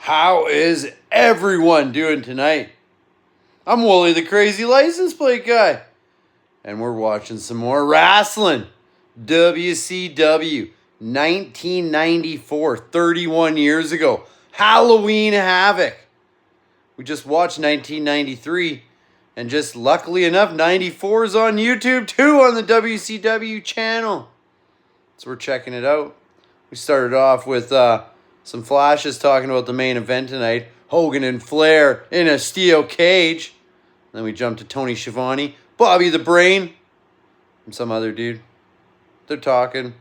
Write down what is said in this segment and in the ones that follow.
How is everyone doing tonight? I'm Wooly, the crazy license plate guy, and we're watching some more wrestling. WCW 1994, 31 years ago. Halloween Havoc. We just watched 1993, and just luckily enough, 94 is on YouTube too on the WCW channel. So we're checking it out. We started off with some flashes talking about the main event tonight. Hogan and Flair in a steel cage. Then we jumped to Tony Schiavone, Bobby the Brain, and some other dude. They're talking.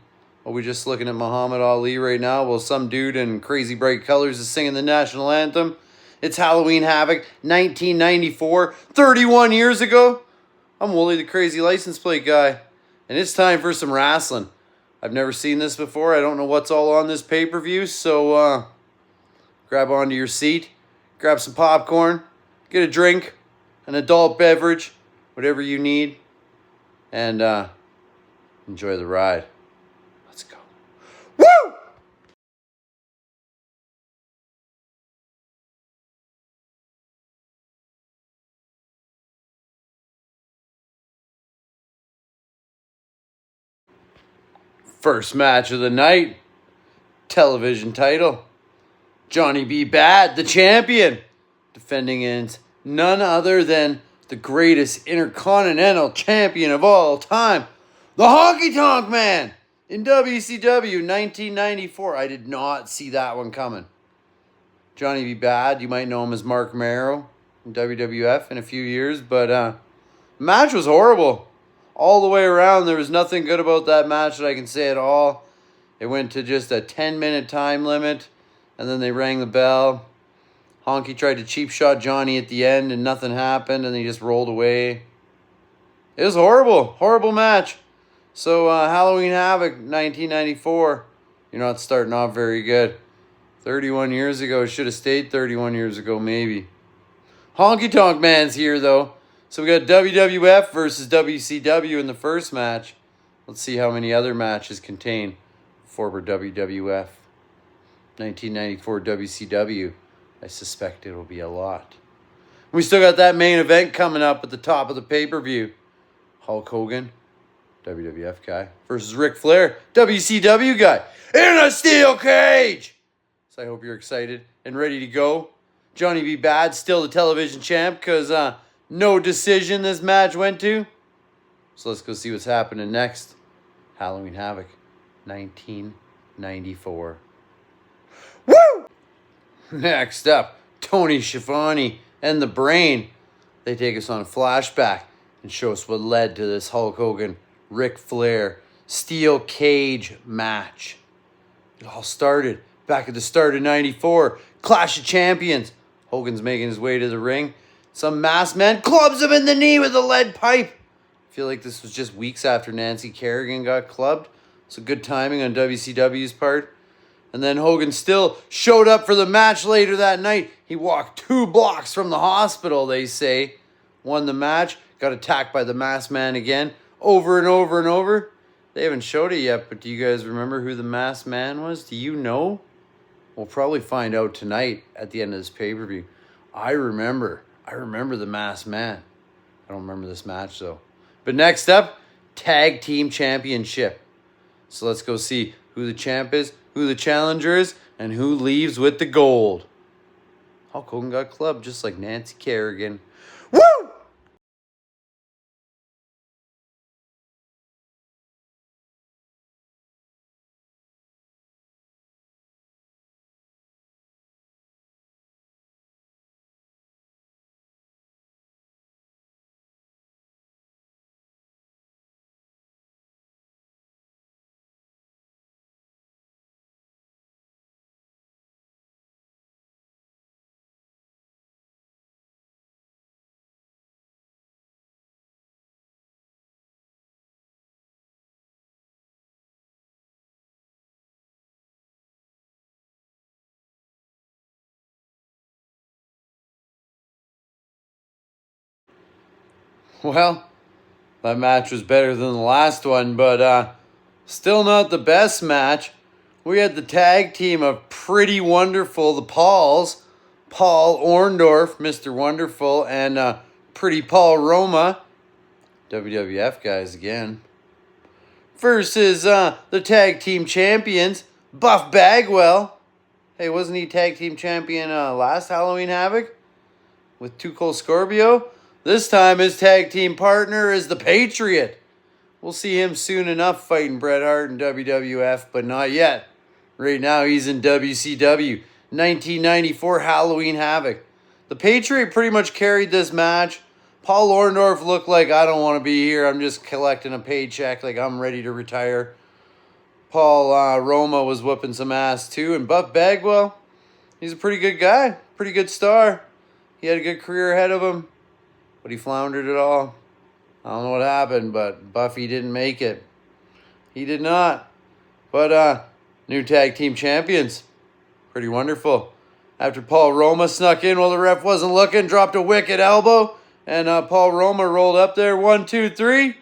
Are we just looking at Muhammad Ali right now? Well, some dude in crazy bright colors is singing the national anthem. It's Halloween Havoc, 1994, 31 years ago. I'm Wooly, the crazy license plate guy, and it's time for some wrestling. I've never seen this before. I don't know what's all on this pay-per-view, so grab onto your seat, grab some popcorn, get a drink, an adult beverage, whatever you need, and enjoy the ride. Let's go. Woo! First match of the night, television title. Johnny B. Bad, the champion, defending against none other than the greatest intercontinental champion of all time, the Honky Tonk Man, in WCW 1994. I did not see that one coming. Johnny B. Bad, you might know him as Mark Marrow in WWF in a few years, but the match was horrible. All the way around, there was nothing good about that match that I can say at all. It went to just a 10-minute time limit, and then they rang the bell. Honky tried to cheap shot Johnny at the end, and nothing happened, and he just rolled away. It was horrible. Horrible match. So, Halloween Havoc, 1994. You're not starting off very good. 31 years ago. Should have stayed 31 years ago, maybe. Honky Tonk Man's here, though. So we got WWF versus WCW in the first match. Let's see how many other matches contain former WWF. 1994 WCW. I suspect it'll be a lot. We still got that main event coming up at the top of the pay-per-view. Hulk Hogan, WWF guy, versus Ric Flair, WCW guy, in a steel cage. So I hope you're excited and ready to go. Johnny B. Bad, still the television champ, because no decision this match went to. So let's go see what's happening next. Halloween Havoc, 1994. Woo! Next up, Tony Schiavone and the Brain. They take us on a flashback and show us what led to this Hulk Hogan, Ric Flair steel cage match. It all started back at the start of 94. Clash of Champions. Hogan's making his way to the ring. Some masked man clubs him in the knee with a lead pipe. I feel like this was just weeks after Nancy Kerrigan got clubbed. So good timing on WCW's part. And then Hogan still showed up for the match later that night. He walked 2 blocks from the hospital, they say. Won the match. Got attacked by the masked man again. Over and over and over. They haven't showed it yet, but do you guys remember who the masked man was? Do you know? We'll probably find out tonight at the end of this pay-per-view. I remember the masked man. I don't remember this match, though. But next up, Tag Team Championship. So let's go see who the champ is, who the challenger is, and who leaves with the gold. Hulk Hogan got clubbed just like Nancy Kerrigan. Woo! Well, that match was better than the last one, but still not the best match. we had the tag team of Pretty Wonderful, the Pauls, Paul Orndorff, Mr. Wonderful, and Pretty Paul Roma, WWF guys again, versus the tag team champions, Buff Bagwell. Hey, wasn't he tag team champion last Halloween Havoc with Too Cold Scorpio? This time his tag team partner is the Patriot. We'll see him soon enough fighting Bret Hart in WWF, but not yet. Right now he's in WCW, 1994 Halloween Havoc. The Patriot pretty much carried this match. Paul Orndorff looked like, I don't want to be here. I'm just collecting a paycheck, like I'm ready to retire. Paul Roma was whooping some ass too. And Buff Bagwell, he's a pretty good guy, pretty good star. He had a good career ahead of him, but he floundered it all. I don't know what happened, but Buffy didn't make it. He did not. But new tag team champions. Pretty wonderful. After Paul Roma snuck in while the ref wasn't looking, dropped a wicked elbow, and Paul Roma rolled up there. 1, 2, 3.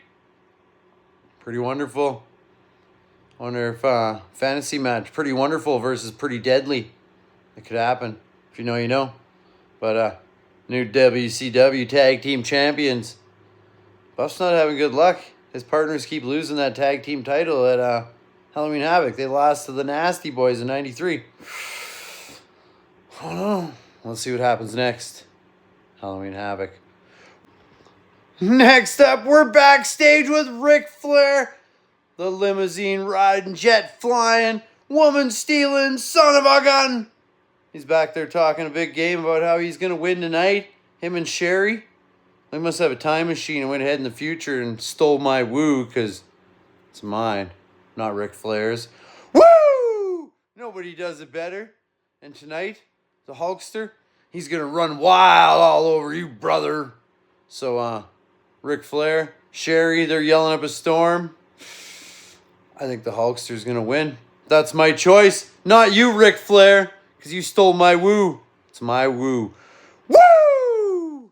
Pretty wonderful. Wonder if fantasy match, Pretty Wonderful versus Pretty Deadly. It could happen. If you know, you know. But new WCW tag team champions. Buff's not having good luck. His partners keep losing that tag team title at Halloween Havoc. They lost to the Nasty Boys in 93. Oh no. Let's see what happens next. Halloween Havoc. Next up, we're backstage with Ric Flair. The limousine riding, jet flying, woman stealing, son of a gun. He's back there talking a big game about how he's going to win tonight. Him and Sherry. They must have a time machine and went ahead in the future and stole my woo because it's mine, not Ric Flair's. Woo! Nobody does it better. And tonight, the Hulkster, he's going to run wild all over you, brother. So, Ric Flair, Sherry, they're yelling up a storm. I think the Hulkster's going to win. That's my choice. Not you, Ric Flair, because you stole my woo. It's my woo. Woo!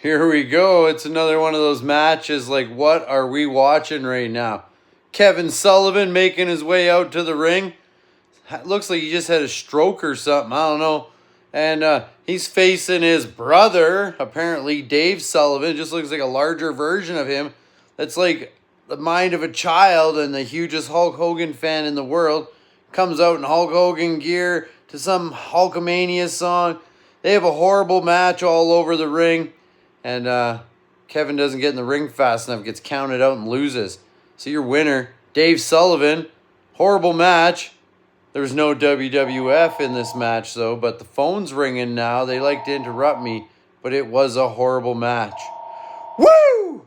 Here we go. It's another one of those matches like, what are we watching right now? Kevin Sullivan making his way out to the ring. Looks like he just had a stroke or something. I don't know. And he's facing his brother, apparently Dave Sullivan. Just looks like a larger version of him. That's like the mind of a child and the hugest Hulk Hogan fan in the world. Comes out in Hulk Hogan gear to some Hulkamania song. They have a horrible match all over the ring. And Kevin doesn't get in the ring fast enough, gets counted out and loses. So your winner, Dave Sullivan. Horrible match. There was no WWF in this match, though, but the phone's ringing now. They like to interrupt me, but it was a horrible match. Woo!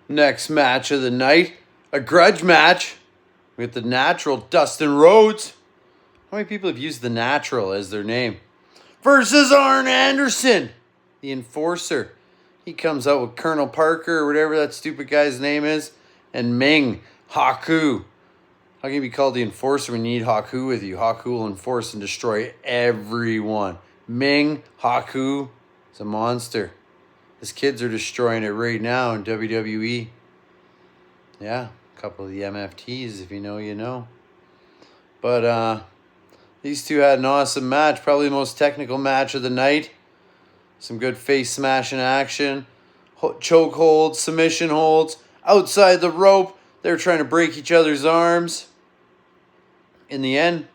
Next match of the night, a grudge match with the Natural, Dustin Rhodes. How many people have used the Natural as their name? Versus Arn Anderson, the Enforcer. He comes out with Colonel Parker or whatever that stupid guy's name is, and Ming, Haku. How can you be called the Enforcer when you need Haku with you? Haku will enforce and destroy everyone. Ming, Haku is a monster. His kids are destroying it right now in WWE. Yeah, a couple of the MFTs, if you know, you know. But these two had an awesome match. Probably the most technical match of the night. Some good face smashing action. Choke holds, submission holds. Outside the rope, they're trying to break each other's arms. In the end,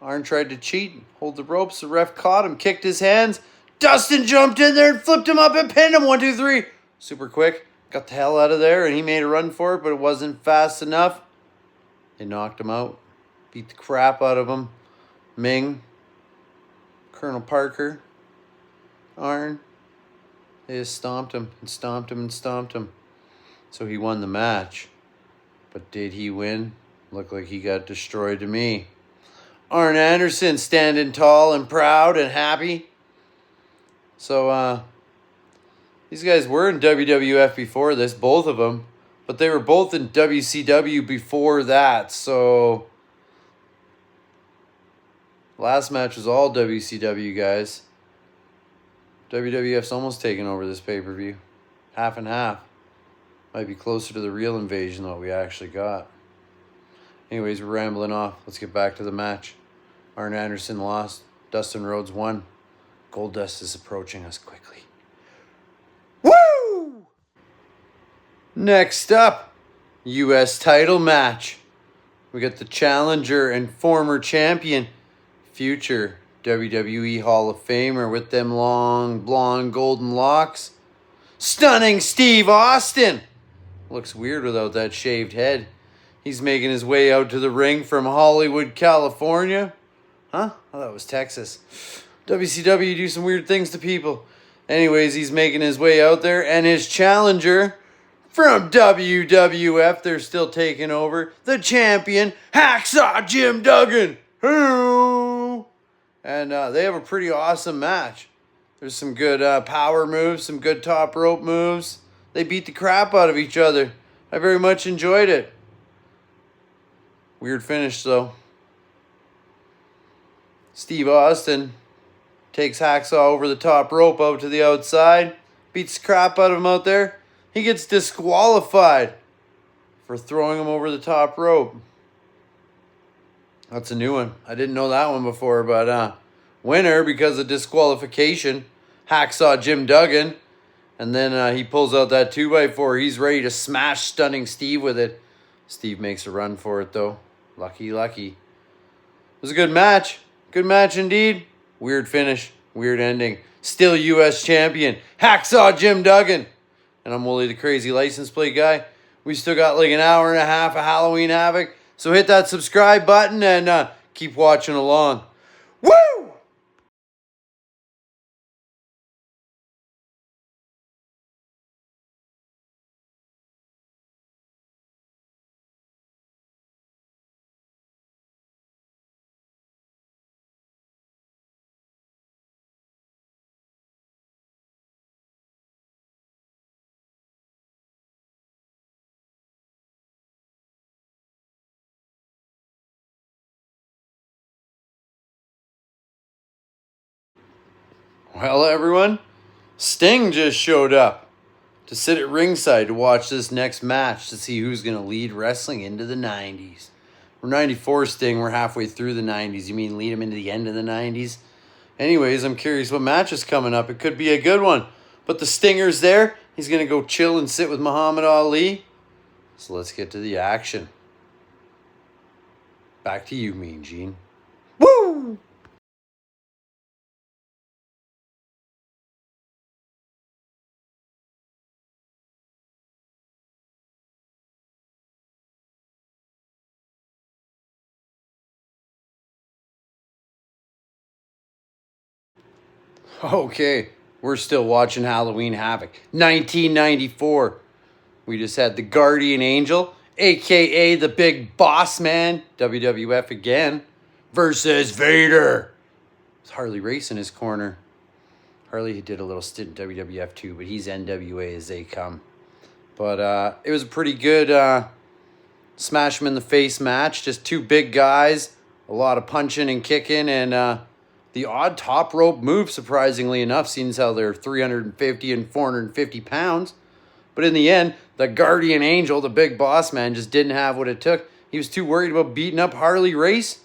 Arn tried to cheat, hold the ropes. The ref caught him, kicked his hands. Dustin jumped in there and flipped him up and pinned him. 1, 2, 3. Super quick. Got the hell out of there, and he made a run for it, but it wasn't fast enough. They knocked him out. Beat the crap out of him. Ming, Colonel Parker, Arn. They just stomped him and stomped him and stomped him. So he won the match. But did he win? Looked like he got destroyed to me. Arn Anderson standing tall and proud and happy. So, these guys were in WWF before this, both of them. But they were both in WCW before that. So, last match was all WCW, guys. WWF's almost taken over this pay-per-view. Half and half. Might be closer to the real invasion than what we actually got. Anyways, we're rambling off. Let's get back to the match. Arn Anderson lost. Dustin Rhodes won. Goldust is approaching us quickly. Woo! Next up, U.S. title match. We got the challenger and former champion, future WWE Hall of Famer with them long, blonde, golden locks. Stunning Steve Austin. Looks weird without that shaved head. He's making his way out to the ring from Hollywood, California. Huh? Oh, that was Texas. WCW do some weird things to people. Anyways, he's making his way out there, and his challenger from WWF, they're still taking over, the champion, Hacksaw Jim Duggan. And they have a pretty awesome match. There's some good power moves, some good top rope moves. They beat the crap out of each other. I very much enjoyed it. Weird finish, though. Steve Austin takes Hacksaw over the top rope out to the outside. Beats the crap out of him out there. He gets disqualified for throwing him over the top rope. That's a new one. I didn't know that one before, but winner because of disqualification, Hacksaw Jim Duggan. And then he pulls out that 2x4. He's ready to smash Stunning Steve with it. Steve makes a run for it, though. Lucky, lucky. It was a good match. Good match indeed. Weird finish. Weird ending. Still U.S. champion, Hacksaw Jim Duggan. And I'm Wooly the Crazy License Plate Guy. We still got like an hour and a half of Halloween Havoc. So hit that subscribe button and keep watching along. Woo! Well, everyone, Sting just showed up to sit at ringside to watch this next match to see who's going to lead wrestling into the 90s. We're 94, Sting. We're halfway through the 90s. You mean lead him into the end of the 90s? Anyways, I'm curious what match is coming up. It could be a good one. But the Stinger's there. He's going to go chill and sit with Muhammad Ali. So let's get to the action. Back to you, Mean Gene. Woo! Okay, we're still watching Halloween Havoc. 1994. We just had the Guardian Angel, a.k.a. the Big Boss Man, WWF again, versus Vader. It's Harley Race in his corner. Harley did a little stint in WWF too, but he's NWA as they come. But it was a pretty good smash him in the face match. Just two big guys, a lot of punching and kicking, and the odd top rope move, surprisingly enough, seeing how they're 350 and 450 pounds. But in the end, the Guardian Angel, the Big Boss Man, just didn't have what it took. He was too worried about beating up Harley Race.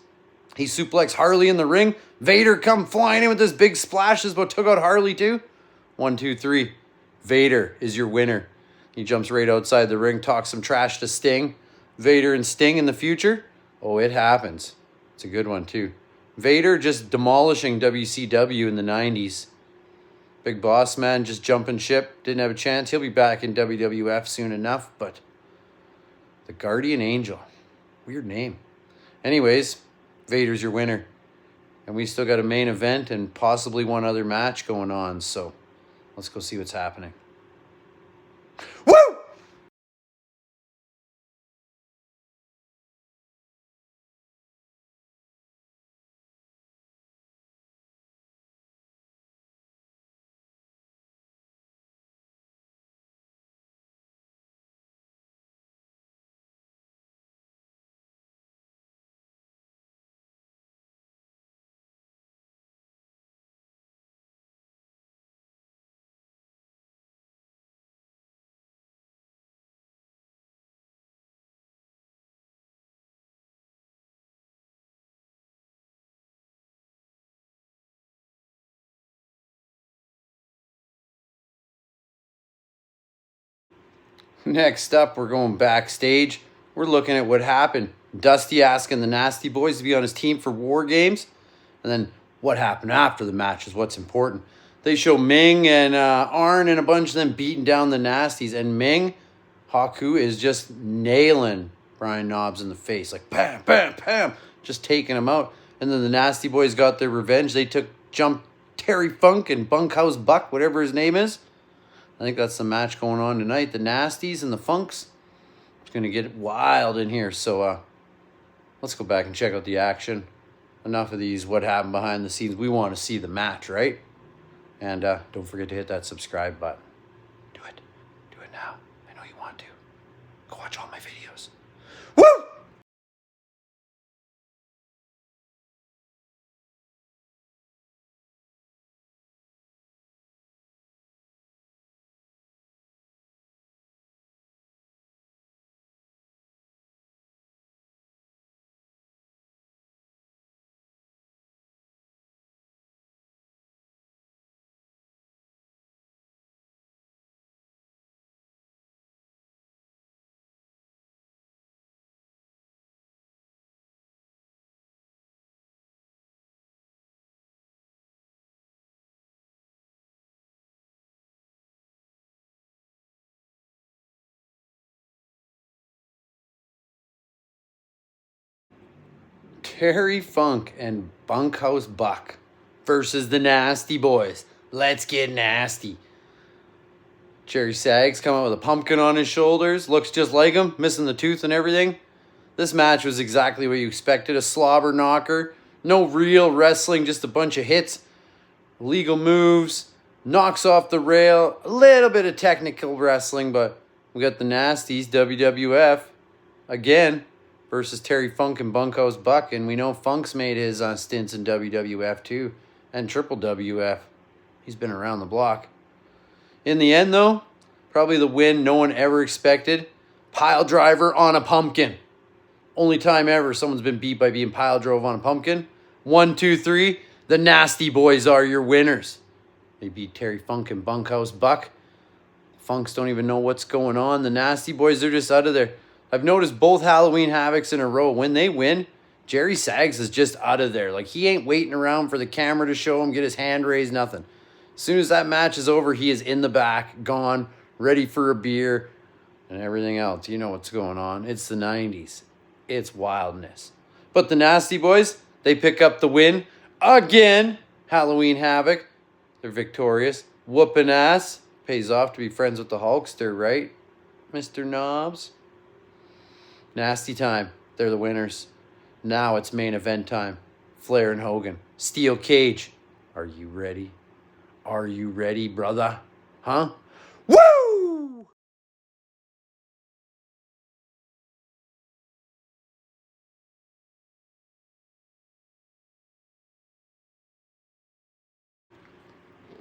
He suplexed Harley in the ring. Vader come flying in with this big splash. This about took out Harley too. 1, 2, 3. Vader is your winner. He jumps right outside the ring, talks some trash to Sting. Vader and Sting in the future? Oh, it happens. It's a good one too. Vader just demolishing WCW in the 90s. Big Boss Man just jumping ship. Didn't have a chance. He'll be back in WWF soon enough, but the Guardian Angel. Weird name. Anyways, Vader's your winner. And we still got a main event and possibly one other match going on. So let's go see what's happening. Woo! Next up, we're going backstage. We're looking at what happened. Dusty asking the Nasty Boys to be on his team for War Games. And then what happened after the match is what's important. They show Ming and Arn and a bunch of them beating down the Nasties. And Ming, Haku, is just nailing Brian Knobbs in the face. Like, bam, bam, bam. Just taking him out. And then the Nasty Boys got their revenge. They jumped Terry Funk and Bunkhouse Buck, whatever his name is. I think that's the match going on tonight. The Nasties and the Funks. It's going to get wild in here. So let's go back and check out the action. Enough of these what happened behind the scenes. We want to see the match, right? And don't forget to hit that subscribe button. Do it. Do it now. I know you want to. Go watch all my videos. Woo! Terry Funk and Bunkhouse Buck versus the Nasty Boys. Let's get nasty. Jerry Saggs come out with a pumpkin on his shoulders. Looks just like him, missing the tooth and everything. This match was exactly what you expected. A slobber knocker. No real wrestling, just a bunch of hits. Legal moves. Knocks off the rail. A little bit of technical wrestling, but we got the Nasties, WWF, again, versus Terry Funk and Bunkhouse Buck. And we know Funk's made his stints in WWF too. And Triple WF. He's been around the block. In the end, though, probably the win no one ever expected. Pile driver on a pumpkin. Only time ever someone's been beat by being pile drove on a pumpkin. 1, 2, 3. The Nasty Boys are your winners. They beat Terry Funk and Bunkhouse Buck. Funks don't even know what's going on. The Nasty Boys, they're just out of there. I've noticed both Halloween Havocs in a row. When they win, Jerry Saggs is just out of there. Like, he ain't waiting around for the camera to show him, get his hand raised, nothing. As soon as that match is over, he is in the back, gone, ready for a beer, and everything else. You know what's going on. It's the 90s. It's wildness. But the Nasty Boys, they pick up the win again. Halloween Havoc. They're victorious. Whooping ass. Pays off to be friends with the Hulkster, right, Mr. Knobbs? Nasty time. They're the winners. Now it's main event time. Flair and Hogan. Steel cage. Are you ready? Are you ready, brother? Huh? Woo!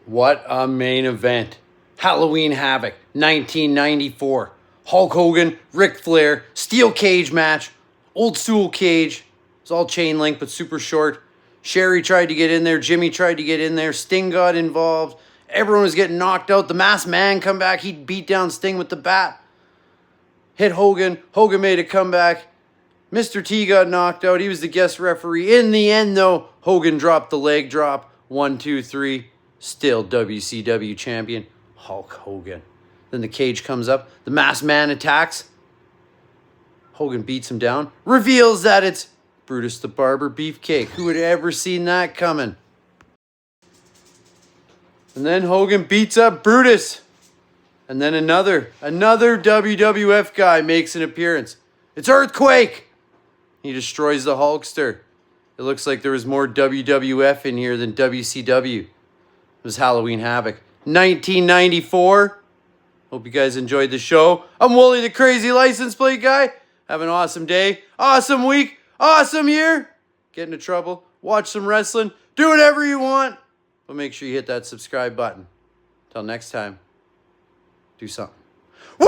What a main event. Halloween Havoc, 1994. Hulk Hogan, Ric Flair, steel cage match, old stool cage. It's all chain link, but super short. Sherry tried to get in there. Jimmy tried to get in there. Sting got involved. Everyone was getting knocked out. The Masked Man come back. He beat down Sting with the bat. Hit Hogan. Hogan made a comeback. Mr. T got knocked out. He was the guest referee. In the end, though, Hogan dropped the leg drop. 1, 2, 3. Still WCW champion. Hulk Hogan. Then the cage comes up. The Masked Man attacks. Hogan beats him down. Reveals that it's Brutus the Barber Beefcake. Who would have ever seen that coming? And then Hogan beats up Brutus. And then another WWF guy makes an appearance. It's Earthquake. He destroys the Hulkster. It looks like there was more WWF in here than WCW. It was Halloween Havoc. 1994. Hope you guys enjoyed the show. I'm Wooly, the crazy license plate guy. Have an awesome day, awesome week, awesome year. Get into trouble, watch some wrestling, do whatever you want. But make sure you hit that subscribe button. Till next time, do something. Woo!